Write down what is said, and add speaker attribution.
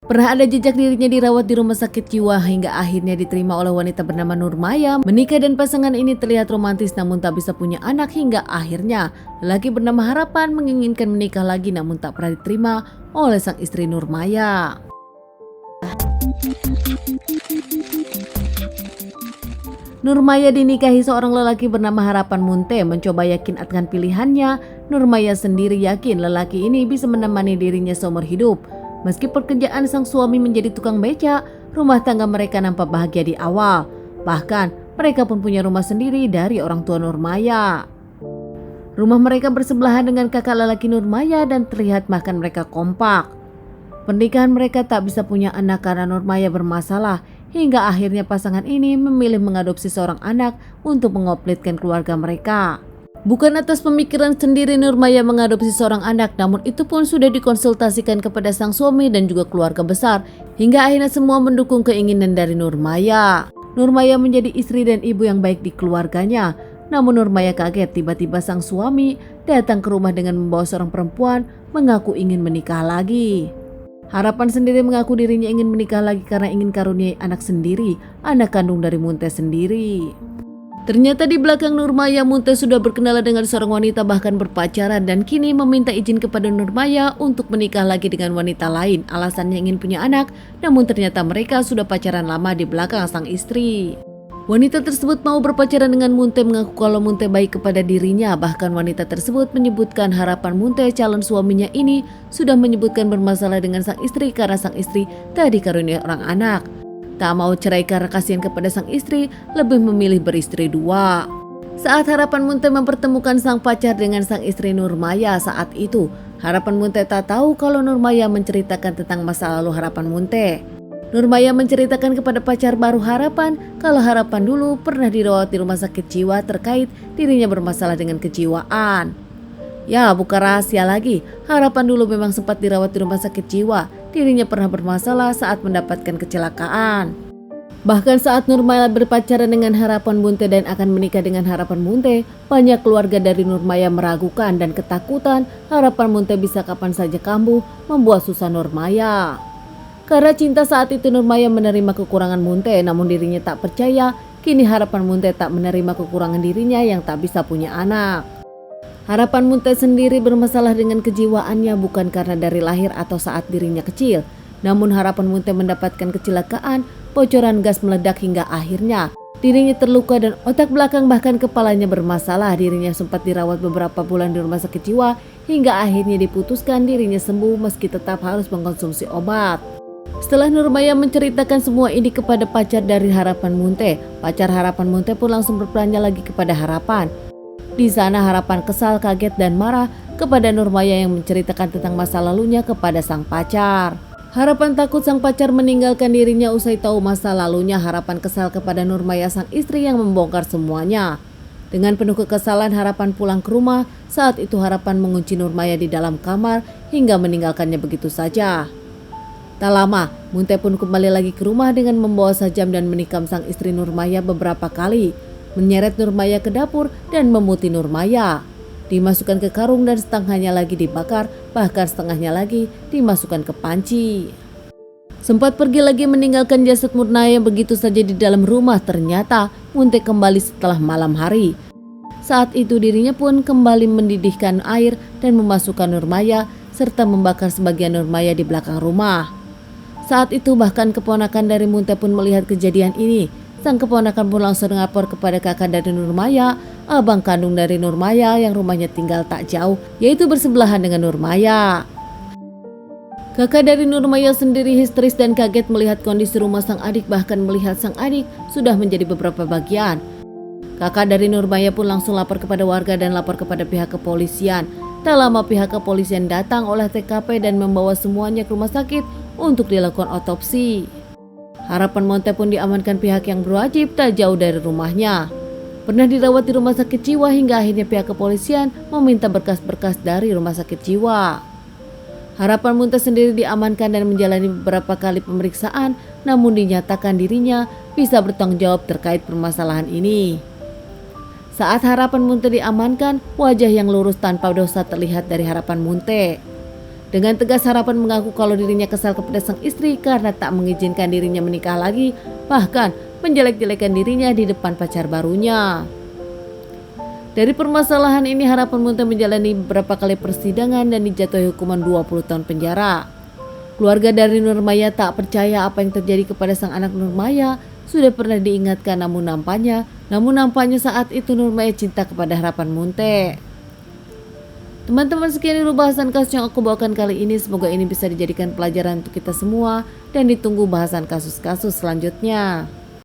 Speaker 1: Pernah ada jejak dirinya dirawat di rumah sakit jiwa hingga akhirnya diterima oleh wanita bernama Nurmaya. Menikah dan pasangan ini terlihat romantis namun tak bisa punya anak hingga akhirnya lelaki bernama Harapan menginginkan menikah lagi namun tak pernah diterima oleh sang istri Nurmaya. Nurmaya dinikahi seorang lelaki bernama Harapan Munte. Mencoba yakin akan pilihannya, Nurmaya sendiri yakin lelaki ini bisa menemani dirinya seumur hidup. Meski pekerjaan sang suami menjadi tukang beca, rumah tangga mereka nampak bahagia di awal. Bahkan mereka pun punya rumah sendiri dari orang tua Nurmaya. Rumah mereka bersebelahan dengan kakak lelaki Nurmaya dan terlihat bahkan mereka kompak. Pernikahan mereka tak bisa punya anak karena Nurmaya bermasalah, hingga akhirnya pasangan ini memilih mengadopsi seorang anak untuk mengompletkan keluarga mereka. Bukan atas pemikiran sendiri Nurmaya mengadopsi seorang anak, namun itu pun sudah dikonsultasikan kepada sang suami dan juga keluarga besar, hingga akhirnya semua mendukung keinginan dari Nurmaya. Nurmaya menjadi istri dan ibu yang baik di keluarganya. Namun Nurmaya kaget tiba-tiba sang suami datang ke rumah dengan membawa seorang perempuan mengaku ingin menikah lagi. Harapan sendiri mengaku dirinya ingin menikah lagi karena ingin karuniai anak sendiri, anak kandung dari Munte sendiri. Ternyata di belakang Nurmaya, Munte sudah berkenalan dengan seorang wanita bahkan berpacaran dan kini meminta izin kepada Nurmaya untuk menikah lagi dengan wanita lain. Alasannya ingin punya anak, namun ternyata mereka sudah pacaran lama di belakang sang istri. Wanita tersebut mau berpacaran dengan Munte mengaku kalau Munte baik kepada dirinya. Bahkan wanita tersebut menyebutkan Harapan Munte calon suaminya ini sudah menyebutkan bermasalah dengan sang istri karena sang istri tak dikaruniai orang anak. Tak mau cerai karena kasihan kepada sang istri, lebih memilih beristri dua. Saat Harapan Munte mempertemukan sang pacar dengan sang istri Nurmaya saat itu, Harapan Munte tak tahu kalau Nurmaya menceritakan tentang masa lalu Harapan Munte. Nurmaya menceritakan kepada pacar baru Harapan kalau Harapan dulu pernah dirawat di rumah sakit jiwa terkait dirinya bermasalah dengan kejiwaan. Ya, bukan rahasia lagi, Harapan dulu memang sempat dirawat di rumah sakit jiwa. Dirinya pernah bermasalah saat mendapatkan kecelakaan. Bahkan saat Nurmaya berpacaran dengan Harapan Munte dan akan menikah dengan Harapan Munte, banyak keluarga dari Nurmaya meragukan dan ketakutan Harapan Munte bisa kapan saja kambuh, membuat susah Nurmaya. Karena cinta saat itu Nurmaya menerima kekurangan Munte, namun dirinya tak percaya, kini Harapan Munte tak menerima kekurangan dirinya yang tak bisa punya anak. Harapan Munte sendiri bermasalah dengan kejiwaannya bukan karena dari lahir atau saat dirinya kecil. Namun Harapan Munte mendapatkan kecelakaan, bocoran gas meledak hingga akhirnya dirinya terluka dan otak belakang bahkan kepalanya bermasalah. Dirinya sempat dirawat beberapa bulan di rumah sakit jiwa hingga akhirnya diputuskan dirinya sembuh meski tetap harus mengkonsumsi obat. Setelah Nurmaya menceritakan semua ini kepada pacar dari Harapan Munte, pacar Harapan Munte pun langsung bertanya lagi kepada Harapan. Di sana Harapan kesal, kaget dan marah kepada Nurmaya yang menceritakan tentang masa lalunya kepada sang pacar. Harapan takut sang pacar meninggalkan dirinya usai tahu masa lalunya. Harapan kesal kepada Nurmaya sang istri yang membongkar semuanya. Dengan penuh kekesalan Harapan pulang ke rumah. Saat itu Harapan mengunci Nurmaya di dalam kamar hingga meninggalkannya begitu saja. Tak lama, Munte pun kembali lagi ke rumah dengan membawa sajam dan menikam sang istri Nurmaya beberapa kali. Menyeret Nurmaya ke dapur dan memutih Nurmaya. Dimasukkan ke karung dan setengahnya lagi dibakar, bahkan setengahnya lagi dimasukkan ke panci. Sempat pergi lagi meninggalkan jasad Nurmaya begitu saja di dalam rumah. Ternyata Munte kembali setelah malam hari. Saat itu dirinya pun kembali mendidihkan air dan memasukkan Nurmaya serta membakar sebagian Nurmaya di belakang rumah. Saat itu bahkan keponakan dari Munte pun melihat kejadian ini. Sang keponakan pun langsung melapor kepada kakak dari Nurmaya, abang kandung dari Nurmaya yang rumahnya tinggal tak jauh, yaitu bersebelahan dengan Nurmaya. Kakak dari Nurmaya sendiri histeris dan kaget melihat kondisi rumah sang adik, bahkan melihat sang adik sudah menjadi beberapa bagian. Kakak dari Nurmaya pun langsung lapor kepada warga dan lapor kepada pihak kepolisian. Tak lama pihak kepolisian datang olah TKP dan membawa semuanya ke rumah sakit untuk dilakukan otopsi. Harapan Munte pun diamankan pihak yang berwajib tak jauh dari rumahnya. Pernah dirawat di rumah sakit jiwa hingga akhirnya pihak kepolisian meminta berkas-berkas dari rumah sakit jiwa. Harapan Munte sendiri diamankan dan menjalani beberapa kali pemeriksaan, namun dinyatakan dirinya bisa bertanggung jawab terkait permasalahan ini. Saat Harapan Munte diamankan, wajah yang lurus tanpa dosa terlihat dari Harapan Munte. Dengan tegas Harapan mengaku kalau dirinya kesal kepada sang istri karena tak mengizinkan dirinya menikah lagi, bahkan menjelek-jelekan dirinya di depan pacar barunya. Dari permasalahan ini Harapan Munte menjalani beberapa kali persidangan dan dijatuhi hukuman 20 tahun penjara. Keluarga dari Nurmaya tak percaya apa yang terjadi kepada sang anak Nurmaya. Sudah pernah diingatkan namun nampaknya saat itu Nurmaya cinta kepada Harapan Munte. Teman-teman, sekian dulu bahasan kasus yang aku bawakan kali ini. Semoga ini bisa dijadikan pelajaran untuk kita semua dan ditunggu bahasan kasus-kasus selanjutnya.